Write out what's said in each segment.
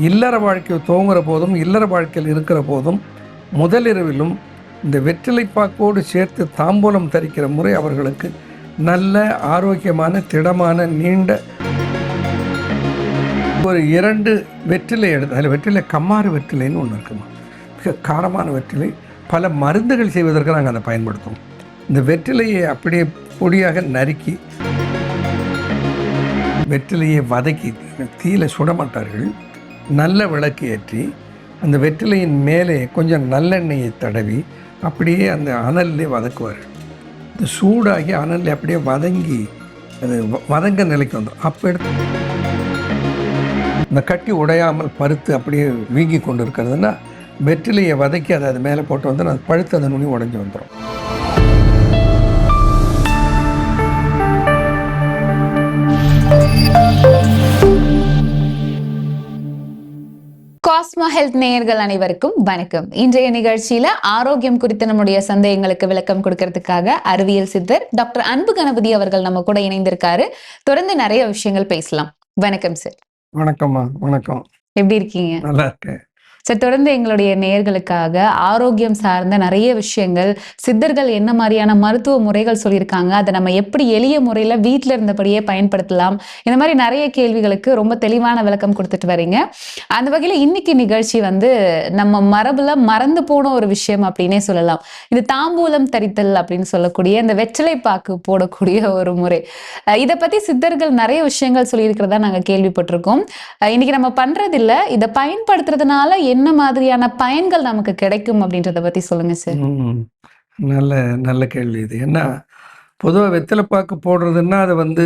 இல்லற வாழ்க்கை துவங்குற போதும், இல்லற வாழ்க்கையில் இருக்கிற போதும், முதலிரவிலும் இந்த வெற்றிலைப்பாக்கோடு சேர்த்து தாம்பூலம் தரிக்கிற முறை அவர்களுக்கு நல்ல ஆரோக்கியமான, திடமான, நீண்ட ஒரு 2 வெற்றிலை எடுத்து அதில் வெற்றிலை கம்மாறு வெற்றிலைன்னு ஒன்று இருக்குமா, மிக காரமான வெற்றிலை. பல மருந்துகள் செய்வதற்கு நாங்கள் அதை பயன்படுத்துவோம். இந்த வெற்றிலையை அப்படியே பொடியாக நறுக்கி வெற்றிலையை வதக்கி தீயில சுட மாட்டார்கள். நல்ல விளக்கு ஏற்றி அந்த வெற்றிலையின் மேலே கொஞ்சம் நல்லெண்ணெயை தடவி அப்படியே அந்த அனல்லே வதக்குவார்கள். இந்த சூடாகி அனல்லே அப்படியே வதங்கி அது வதங்க நிலைக்கு வந்துடும். அப்போ எடுத்து இந்த கட்டி உடையாமல் பருத்து அப்படியே வீங்கி கொண்டு இருக்கிறதுனா வெற்றிலையை வதக்கி அதை அது மேலே போட்டு வந்து அது பழுத்து அந்த நுனி உடஞ்சி வந்துடும். காஸ்மா ஹெல்த் நேயர்கள் அனைவருக்கும் வணக்கம். இன்றைய நிகழ்ச்சியில ஆரோக்கியம் குறித்த நம்முடைய சந்தேகங்களுக்கு விளக்கம் கொடுக்கறதுக்காக அறிவியல் சித்தர் டாக்டர் அன்பு கணபதி அவர்கள் நம்ம கூட இணைந்திருக்காரு. தொடர்ந்து நிறைய விஷயங்கள் பேசலாம். வணக்கம் சார். வணக்கம்மா. வணக்கம். எப்படி இருக்கீங்க? நல்லா இருக்கேன் சார். தொடர்ந்து எங்களுடைய நேயர்களுக்காக ஆரோக்கியம் சார்ந்த நிறைய விஷயங்கள், சித்தர்கள் என்ன மாதிரியான மருத்துவ முறைகள் சொல்லியிருக்காங்க, அதை நம்ம எப்படி எளிய முறையில் வீட்டில் இருந்தபடியே பயன்படுத்தலாம், இந்த மாதிரி நிறைய கேள்விகளுக்கு ரொம்ப தெளிவான விளக்கம் கொடுத்துட்டு வரீங்க. அந்த வகையில் இன்னைக்கு நிகழ்ச்சி நம்ம மரபுல மறந்து போன ஒரு விஷயம் அப்படின்னே சொல்லலாம். இது தாம்பூலம் தரித்தல் அப்படின்னு சொல்லக்கூடிய இந்த வெற்றிலை பாக்கு போடக்கூடிய ஒரு முறை. இதை பத்தி சித்தர்கள் நிறைய விஷயங்கள் சொல்லியிருக்கிறதா நாங்கள் கேள்விப்பட்டிருக்கோம். இன்னைக்கு நம்ம பண்றதில்ல. இதை பயன்படுத்துறதுனால என்ன மாதிரியான பயன்கள் நமக்கு கிடைக்கும் அப்படின்றத பத்தி சொல்லுங்க சார். நல்ல கேள்வி இது. என்ன பொதுவாக வெற்றிலைப்பாக்கு போடுறதுன்னா அது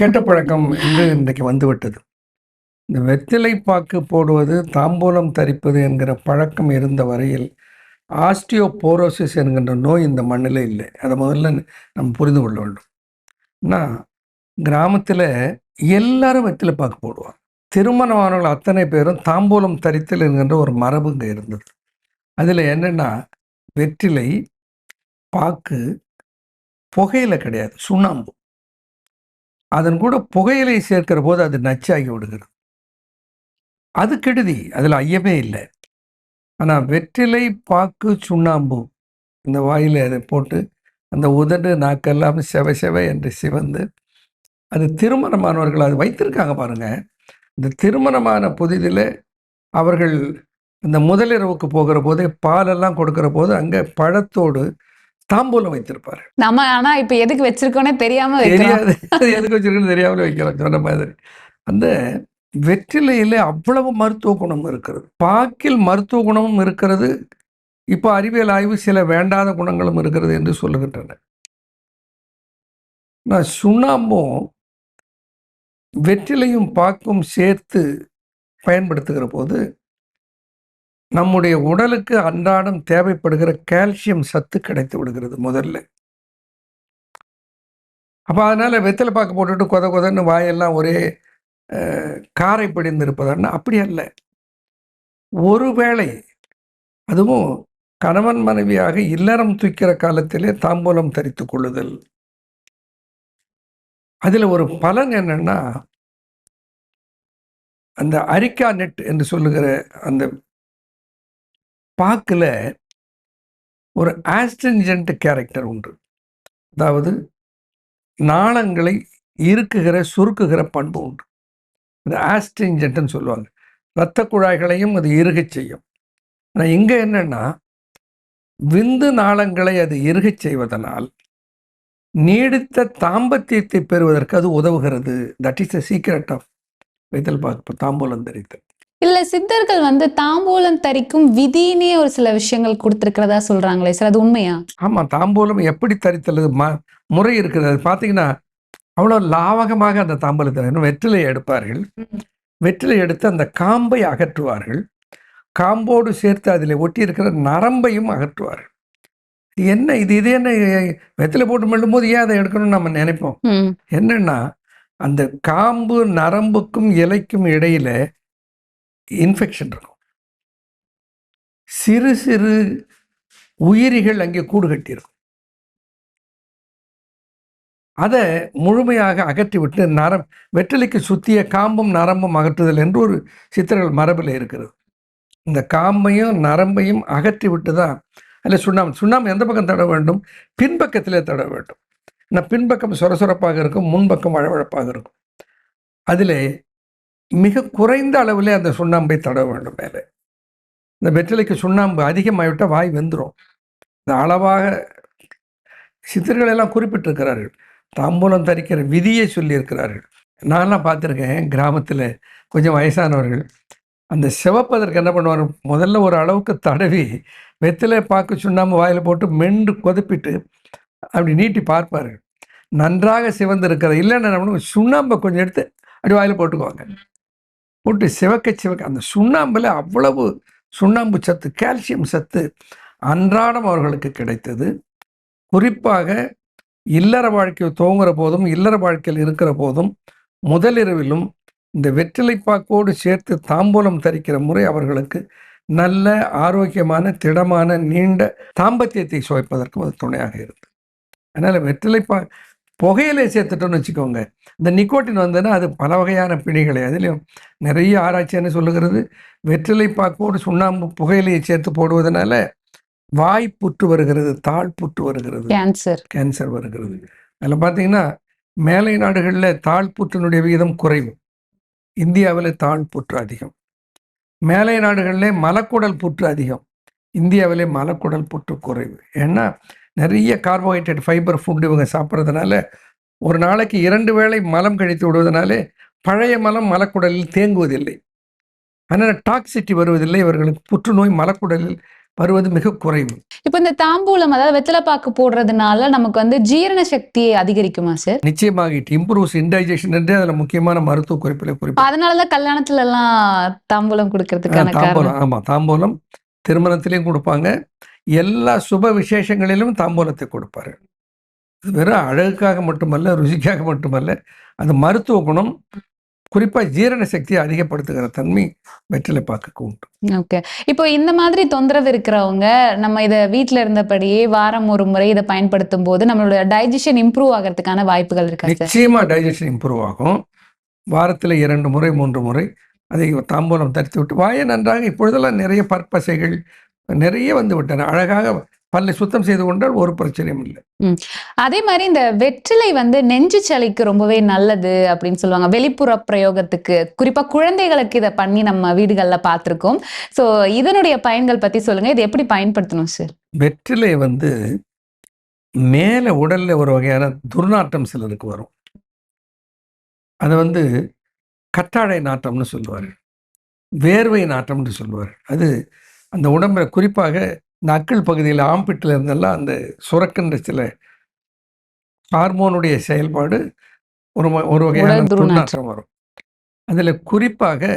கெட்ட பழக்கம் என்று இன்றைக்கு வந்துவிட்டது. இந்த வெற்றிலைப்பாக்கு போடுவது, தாம்பூலம் தரிப்பது என்கிற பழக்கம் இருந்த வரையில் ஆஸ்டியோபோரோசிஸ் என்கின்ற நோய் இந்த மண்ணில் இல்லை. அதை முதல்ல நம்ம புரிந்து கொள்ள வேண்டும். கிராமத்தில் எல்லாரும் வெற்றிலைப்பாக்கு போடுவாங்க. திருமணமானவர்கள் அத்தனை பேரும் தாம்பூலம் தரித்தல் என்கின்ற ஒரு மரபு இங்கே இருந்தது. அதில் என்னென்னா, வெற்றிலை பாக்கு புகையில கிடையாது, சுண்ணாம்பு. அதன் கூட புகையிலை சேர்க்கிற போது அது நச்சாகி விடுகிறது. அது கெடுதி, அதில் ஐயமே இல்லை. ஆனால் வெற்றிலை பாக்கு சுண்ணாம்பு இந்த வாயில் அதை போட்டு அந்த உதடு நாக்கெல்லாம் செவ செவ என்று சிவந்து, அது திருமணமானவர்கள் அது வைத்திருக்காங்க பாருங்கள். இந்த திருமணமான புதிதில் அவர்கள் இந்த முதலிரவுக்கு போகிற போதே பாலெல்லாம் கொடுக்கிற போது அங்கே பழத்தோடு தாம்பூலம் வைத்திருப்பார். நம்ம ஆனா இப்ப எதுக்கு வச்சிருக்கோன்னே தெரியாது, எதுக்கு வச்சிருக்கோன்னு தெரியாமலே வைக்கிறோம். சொன்ன மாதிரி அந்த வெற்றிலையில் அவ்வளவு மருத்துவ குணம் இருக்கிறது. பாக்கில் மருத்துவ குணமும் இருக்கிறது. இப்போ அறிவியல் ஆய்வு சில வேண்டாத குணங்களும் இருக்கிறது என்று சொல்லுகின்றன. நான் சுண்ணாம்பும் வெற்றிலையும் பாக்கும் சேர்த்து பயன்படுத்துகிற போது நம்முடைய உடலுக்கு அன்றாடம் தேவைப்படுகிற கால்சியம் சத்து கிடைத்து விடுகிறது முதல்ல. அப்போ அதனால வெற்றிலை பாக்கு போட்டுட்டு கொதன்னு வாயெல்லாம் ஒரே காரை பிடிந்து இருப்பதான்னா அப்படி அல்ல. ஒருவேளை அதுவும் கணவன் மனைவியாக இல்லறம் தூக்கிற காலத்திலே தாம்பூலம் தரித்து கொள்ளுதல், அதில் ஒரு பலன் என்னன்னா, அந்த அரிக்கா நெட் என்று சொல்லுகிற அந்த பாக்கில் ஒரு ஆஸ்ட்ரிஞ்சன்ட் கேரக்டர் உண்டு. அதாவது நாளங்களை இறுக்குகிற சுருக்குகிற பண்பு உண்டு. அது ஆஸ்ட்ரிஞ்சன்ட்னு சொல்லுவாங்க. இரத்த குழாய்களையும் அது இறுகச் செய்யும். ஆனால் இங்கே என்னன்னா, விந்து நாளங்களை அது இறுகச் செய்வதனால் நீடித்த தாம்பத்தியத்தை பெறுவதற்கு அது உதவுகிறது. That is the secret of வெற்றிலைப்பாக்கு தாம்பூலம் தரித்தல். இல்ல, சித்தர்கள் தாம்பூலம் தரிக்கும் விதினே ஒரு சில விஷயங்கள் கொடுத்திருக்கிறதா சொல்றாங்களே சார், அது உண்மையா? ஆமா, தாம்பூலம் எப்படி தரித்தல் முறை இருக்குது. அது பார்த்தீங்கன்னா அவ்வளோ லாவகமாக அந்த தாம்பூலத்தை வெற்றிலை எடுப்பார்கள். வெற்றிலை எடுத்து அந்த காம்பை அகற்றுவார்கள். காம்போடு சேர்த்து அதில் ஒட்டி இருக்கிற நரம்பையும் அகற்றுவார்கள். என்ன இது என்ன வெற்றிலை போட்டு மெல்லும் போது ஏன் அதை எடுக்கணும்னு நம்ம நினைப்போம். என்னன்னா, அந்த காம்பு நரம்புக்கும் இலைக்கும் இடையில இன்ஃபெக்ஷன் இருக்கும். சிறு சிறு உயிரிகள் அங்கே கூடு கட்டியிருக்கும். அதை முழுமையாக அகற்றிவிட்டு வெற்றிலைக்கு சுற்றிய காம்பும் நரம்பும் அகற்றுதல் என்று ஒரு சித்தர்கள் மரபில் இருக்கிறது. இந்த காம்பையும் நரம்பையும் அகற்றி விட்டு தான் அதில் சுண்ணாம்பு எந்த பக்கம் தட வேண்டும்? பின்பக்கத்திலே தட வேண்டும். பின்பக்கம் சொரசொரப்பாக இருக்கும், முன்பக்கம் வழவழப்பாக இருக்கும். அதில் மிக குறைந்த அளவிலே அந்த சுண்ணாம்பை தட வேண்டும். மேலே இந்த வெற்றிலைக்கு சுண்ணாம்பு அதிகமாகிவிட்டால் வாய் வெந்துடும். இந்த அளவாக சித்தர்கள் எல்லாம் குறிப்பிட்டிருக்கிறார்கள். தாம்பூலம் தரிக்கிற விதியை சொல்லியிருக்கிறார்கள். நான்லாம் பார்த்துருக்கேன், கிராமத்தில் கொஞ்சம் வயசானவர்கள் அந்த சிவப்பதற்கு என்ன பண்ணுவாங்க, முதல்ல ஒரு அளவுக்கு தடவி வெற்றிலை பாக்கு சுண்ணாம்பு வாயில் போட்டு மென்று கொதிப்பிட்டு அப்படி நீட்டி பார்ப்பார்கள். நன்றாக சிவந்து இல்லைன்னா என்ன பண்ணுவோம், சுண்ணாம்பை கொஞ்சம் எடுத்து அப்படி வாயில் போட்டுக்குவாங்க. போட்டு சிவக்க அந்த சுண்ணாம்பில் அவ்வளவு சுண்ணாம்பு சத்து, கால்சியம் சத்து அன்றாடம் அவர்களுக்கு கிடைத்தது. குறிப்பாக இல்லற வாழ்க்கை துவங்குற போதும் இல்லற வாழ்க்கையில் இருக்கிற போதும் முதலிரவிலும் இந்த வெற்றிலைப்பாக்கோடு சேர்த்து தாம்பூலம் தரிக்கிற முறை அவர்களுக்கு நல்ல ஆரோக்கியமான திடமான நீண்ட தாம்பத்தியத்தை சுவைப்பதற்கும் அது துணையாக இருக்குது. அதனால் புகையிலே சேர்த்துட்டோன்னு வச்சுக்கோங்க, இந்த நிக்கோட்டின் வந்ததுன்னா அது பல வகையான பிணிகளை, அதுலேயும் நிறைய ஆராய்ச்சி என்ன சொல்லுகிறது, வெற்றிலைப்பாக்கோடு சுண்ணாம்பு புகையிலையை சேர்த்து போடுவதனால வாய் புற்று வருகிறது, தாழ் புற்று வருகிறது, கேன்சர் வருகிறது. அதில் பார்த்தீங்கன்னா மேலை நாடுகளில் தாழ் புற்றினுடைய விகிதம் குறைவு, இந்தியாவில் தாழ் புற்று அதிகம். மேலை நாடுகளிலே மலக்குடல் புற்று அதிகம், இந்தியாவிலே மலக்குடல் புற்று குறைவு. ஏன்னா நிறைய கார்போஹைட்ரேட் ஃபைபர் ஃபுட் இவங்க சாப்பிட்றதுனால ஒரு நாளைக்கு 2 வேளை மலம் கழித்து விடுவதனாலே பழைய மலம் மலக்குடலில் தேங்குவதில்லை. அதனால் டாக்ஸிட்டி வருவதில்லை. இவர்களுக்கு புற்றுநோய் மலக்குடலில் வருவது மிக குறைவு. இப்போ இந்த தாம்பூலம் அதாவது வெத்தலைப்பாக்கு போடுறதுனால நமக்கு வந்து ஜீரண சக்தியை அதிகரிக்குமா சார்? நிச்சயமாக இட் இம்ப்ரூவ்ஸ் இன்டைஜஷன் என்று அதில் முக்கியமான மருத்துவ குறிப்பில் அதனாலதான் கல்யாணத்துல எல்லாம் தாம்பூலம் கொடுக்கறதுக்கான தாம்பூலம். ஆமாம், தாம்பூலம் திருமணத்திலையும் கொடுப்பாங்க, எல்லா சுப விசேஷங்களிலும் தாம்பூலத்தை கொடுப்பாரு. இது வெறும் அழகுக்காக மட்டுமல்ல, ருசிக்காக மட்டுமல்ல, அது மருத்துவ குணம், குறிப்பாக ஜீரண சக்தியை அதிகப்படுத்துகிற தன்மை வெற்றிலைப்பாக்குக்கு உண்டு. ஓகே. இப்போ இந்த மாதிரி தொந்தரவு இருக்கிறவங்க நம்ம இதை வீட்டில் இருந்தபடியே வாரம் ஒரு முறை இதை பயன்படுத்தும் போது நம்மளோட டைஜஷன் இம்ப்ரூவ் ஆகிறதுக்கான வாய்ப்புகள் இருக்கு. நிச்சயமா டைஜஷன் இம்ப்ரூவ் ஆகும். வாரத்தில் 2 முறை 3 முறை அதை தாம்பூலம் தரித்து விட்டு வாயை நன்றாக, இப்பொழுதெல்லாம் நிறைய பற்பசைகள் நிறைய வந்து விட்டன, அழகாக பல்லை சுத்தம் செய்து கொண்டால் ஒரு பிரச்சனையும் இல்லை. அதே மாதிரி இந்த வெற்றிலை வந்து நெஞ்சு சளிக்கு ரொம்பவே நல்லது அப்படின்னு சொல்லுவாங்க, வெளிப்புற பிரயோகத்துக்கு. குறிப்பா குழந்தைகளுக்கு இதை பண்ணி நம்ம வீடுகள்ல பார்த்திருக்கோம். ஸோ இதனுடைய பயன்கள் பத்தி சொல்லுங்க, இதை எப்படி பயன்படுத்தணும் சார்? வெற்றிலை வந்து மேல உடல்ல ஒரு வகையான துர்நாற்றம் சிலருக்கு வரும். அதை வந்து கற்றாழை நாற்றம்னு சொல்லுவார், வேர்வை நாற்றம்னு சொல்லுவார். அது அந்த உடம்புல குறிப்பாக இந்த அக்கிள் பகுதியில் ஆம்பிட்டில் இருந்தெல்லாம் அந்த சுரக்கின்ற சில ஹார்மோனுடைய செயல்பாடு ஒரு வகையான துர்நாற்றம் வரும். அதில் குறிப்பாக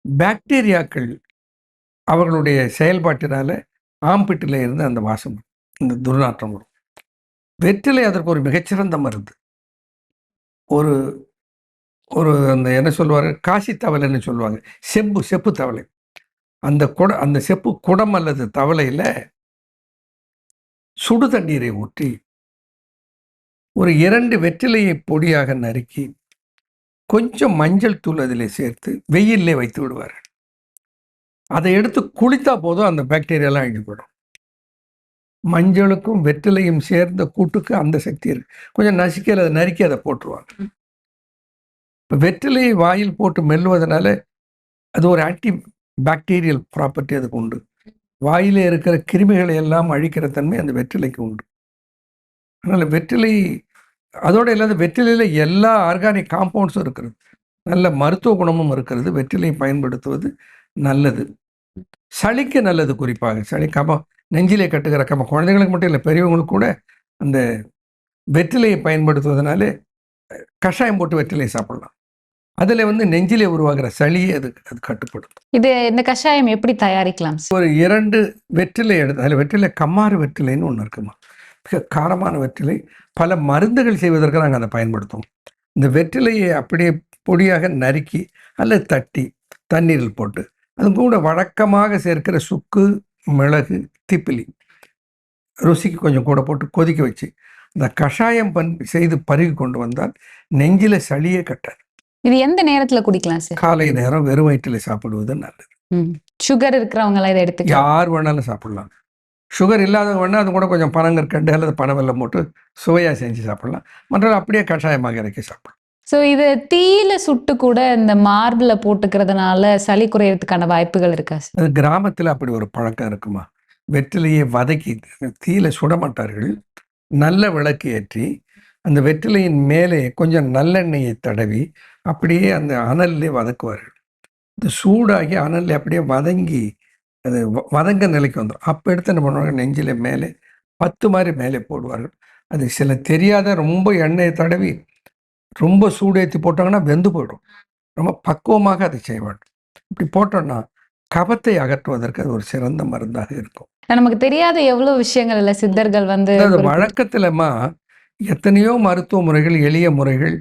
பாக்டீரியாக்கள் அவர்களுடைய செயல்பாட்டினால ஆம்பிட்டில் இருந்து அந்த வாசம், இந்த துர்நாற்றம் வரும். வெற்றிலை அதற்கு ஒரு மிகச்சிறந்த மருந்து. ஒரு ஒரு அந்த என்ன சொல்லுவார், காசி தவளைன்னு சொல்லுவாங்க, செப்பு தவளை. அந்த செப்பு குடம் அல்லது தவளையில் சுடு தண்ணீரை ஊற்றி ஒரு 2 வெற்றிலையை பொடியாக நறுக்கி கொஞ்சம் மஞ்சள் தூள் அதில் சேர்த்து வெயிலே வைத்து விடுவார். அதை எடுத்து குளித்தா போதும் அந்த பாக்டீரியாலாம் அழிஞ்சு போயிடும். மஞ்சளுக்கும் வெற்றிலையும் சேர்ந்த கூட்டுக்கு அந்த சக்தி இருக்கு. கொஞ்சம் நறுக்கி அதை போட்டுருவாங்க. இப்போ வெற்றிலையை வாயில் போட்டு மெல்லுவதனால அது ஒரு ஆன்டி பாக்டீரியல் ப்ராப்பர்ட்டி அதுக்கு உண்டு. வாயிலே இருக்கிற கிருமிகளை எல்லாம் அழிக்கிற தன்மை அந்த வெற்றிலைக்கு உண்டு. அதனால் வெற்றிலை அதோடு இல்லாத வெற்றிலையில் எல்லா ஆர்கானிக் காம்பவுண்ட்ஸும் இருக்கிறது, நல்ல மருத்துவ குணமும் இருக்கிறது. வெற்றிலையை பயன்படுத்துவது நல்லது, சளிக்கு நல்லது. குறிப்பாக சளி நெஞ்சிலே கட்டுகிற குழந்தைங்களுக்கு மட்டும் இல்லை, பெரியவங்களுக்கு கூட அந்த வெற்றிலையை பயன்படுத்துவதனாலே கஷாயம் போட்டு வெற்றிலையை சாப்பிடலாம். அதில் வந்து நெஞ்சிலே உருவாகிற சளியை அது கட்டுப்படும். இந்த கஷாயம் எப்படி தயாரிக்கலாம்? ஒரு 2 வெற்றிலை எடுத்து அதில் வெற்றிலை கம்மாறு வெற்றிலைன்னு ஒன்று இருக்குமா, மிக காரமான வெற்றிலை. பல மருந்துகள் செய்வதற்கு நாங்கள் அதை பயன்படுத்துவோம். இந்த வெற்றிலையை அப்படியே பொடியாக நறுக்கி அல்லது தட்டி தண்ணீரில் போட்டு அது கூட வழக்கமாக சேர்க்கிற சுக்கு, மிளகு, திப்பிலி ருசிக்கு கொஞ்சம் கூட போட்டு கொதிக்க வச்சு இந்த கஷாயம் செய்து பருகி கொண்டு வந்தால் நெஞ்சில சளியே கட்டாது. இது எந்த நேரத்துல குடிக்கலாம் சார்? காலை நேரம் வெறும் வயிற்றில் சாப்பிடுவது நல்லது. சுகர் இருக்கிறவங்க எல்லாம் இதை எடுத்துக்கலாம். யார் வேணாலும் சாப்பிடலாம். சுகர் இல்லாதவங்க வேணா அது கூட கொஞ்சம் பனங்கற்கண்டு அல்லது பனவெல்லம் போட்டு சுவையா செஞ்சு சாப்பிடலாம். மற்றவங்க அப்படியே கஷாயமாக இறக்கி சாப்பிடலாம். ஸோ இது தீயில சுட்டு கூட இந்த மார்பிள போட்டுக்கிறதுனால சளி குறையறதுக்கான வாய்ப்புகள் இருக்கா சார்? அது கிராமத்தில் அப்படி ஒரு பழக்கம் இருக்குமா? வெற்றிலையை வதக்கி தீயில சுட மாட்டார்கள். நல்ல விளக்கு ஏற்றி அந்த வெற்றிலையின் மேலே கொஞ்சம் நல்லெண்ணெயை தடவி அப்படியே அந்த அனல்லே வதக்குவார்கள். அது சூடாகி அனல்ல அப்படியே வதங்கி அது வதங்க நிலைக்கு வந்துடும். அப்போ எடுத்து என்ன பண்ணுவாங்க, நெஞ்சில மேலே 10 மாதிரி மேலே போடுவார்கள். அது சில தெரியாத ரொம்ப எண்ணெயை தடவி ரொம்ப சூடேற்றி போட்டாங்கன்னா வெந்து போயிடும். ரொம்ப பக்குவமாக அதை செய்ய வேண்டும். இப்படி போட்டோம்னா கபத்தை அகற்றுவதற்கு அது ஒரு சிறந்த மருந்தாக இருக்கும். நமக்கு தெரியாத எவ்வளவு விஷயங்கள் இல்ல சித்தர்கள் வந்து அது வழக்கத்திலமா எத்தனையோ மருத்துவ முறைகள், எளிய முறைகள்,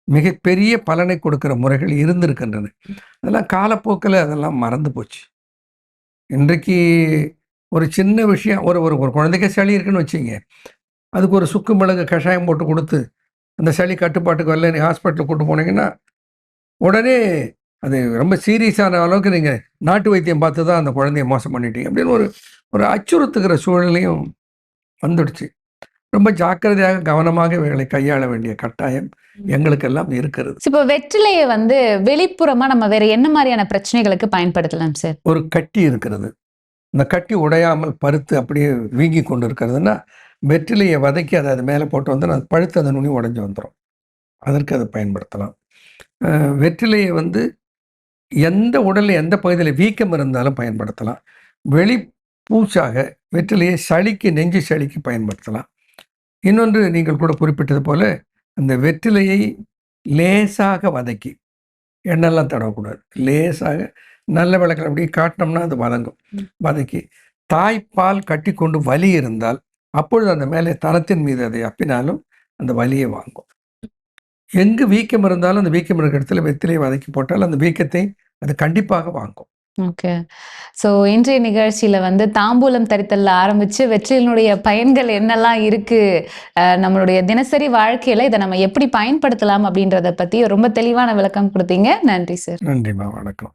மிகப்பெரிய பலனை கொடுக்கிற முறைகள் இருந்திருக்கின்றன. அதெல்லாம் காலப்போக்கில் அதெல்லாம் மறந்து போச்சு. இன்றைக்கு ஒரு சின்ன விஷயம், ஒரு ஒரு ஒரு குழந்தைக்கு சளி இருக்குன்னு வச்சுங்க, அதுக்கு ஒரு சுக்கு மிளகு கஷாயம் போட்டு கொடுத்து அந்த சளி கட்டுப்பாட்டுக்கு வரல நீ ஹாஸ்பிட்டலுக்கு கூட்டு போனீங்கன்னா உடனே அது ரொம்ப சீரியஸான அளவுக்கு நீங்கள் நாட்டு வைத்தியம் பார்த்து தான் அந்த குழந்தைய மோசம் பண்ணிட்டீங்க அப்படின்னு ஒரு அச்சுறுத்துகிற சூழ்நிலையும் வந்துடுச்சு. ரொம்ப ஜாக்கிரதையாக கவனமாக இவைகளை கையாள வேண்டிய கட்டாயம் எங்களுக்கெல்லாம் இருக்கிறது. இப்போ வெற்றிலையை வந்து வெளிப்புறமா நம்ம வேற என்ன மாதிரியான பிரச்சனைகளுக்கு பயன்படுத்தலாம் சார்? ஒரு கட்டி இருக்கிறது, இந்த கட்டி உடையாமல் பருத்து அப்படியே வீங்கி கொண்டு இருக்கிறதுனா வெற்றிலையை வதக்கி அதை அது மேலே போட்டு வந்து அது பழுத்து அந்த நுனி உடைஞ்சு வந்துடும். அதற்கு அதை பயன்படுத்தலாம். வெற்றிலையை வந்து எந்த உடலில் எந்த பகுதியில் வீக்கம் இருந்தாலும் பயன்படுத்தலாம். வெளி பூச்சாக வெற்றிலையை சளிக்கு, நெஞ்சு சளிக்கு பயன்படுத்தலாம். இன்னொன்று நீங்கள் கூட குறிப்பிட்டது போல அந்த வெற்றிலையை லேசாக வதக்கி, எண்ணெல்லாம் தடவக்கூடாது, லேசாக நல்ல விளக்கில் அப்படியே காட்டினோம்னா அது வதங்கும். வதக்கி தாய்ப்பால் கட்டி கொண்டு வலி இருந்தால் அப்பொழுது அந்த மேலே தரத்தின் மீது அதை அப்பினாலும் அந்த வலியை வாங்கும். எங்கு வீக்கம் இருந்தாலும் அந்த வீக்கம் இருக்கிற இடத்துல வெற்றிலையை வதக்கி போட்டால் அந்த வீக்கத்தை அது கண்டிப்பாக வாங்கும். ஓகே. ஸோ இன்றைய நிகழ்ச்சியில வந்து தாம்பூலம் தரித்தல்ல ஆரம்பிச்சு வெற்றிலினுடைய பயன்கள் என்னெல்லாம் இருக்கு, நம்மளுடைய தினசரி வாழ்க்கையில இதை நம்ம எப்படி பயன்படுத்தலாம் அப்படின்றத பத்தி ரொம்ப தெளிவான விளக்கம் கொடுத்தீங்க. நன்றி சார். நன்றிம்மா, வணக்கம்.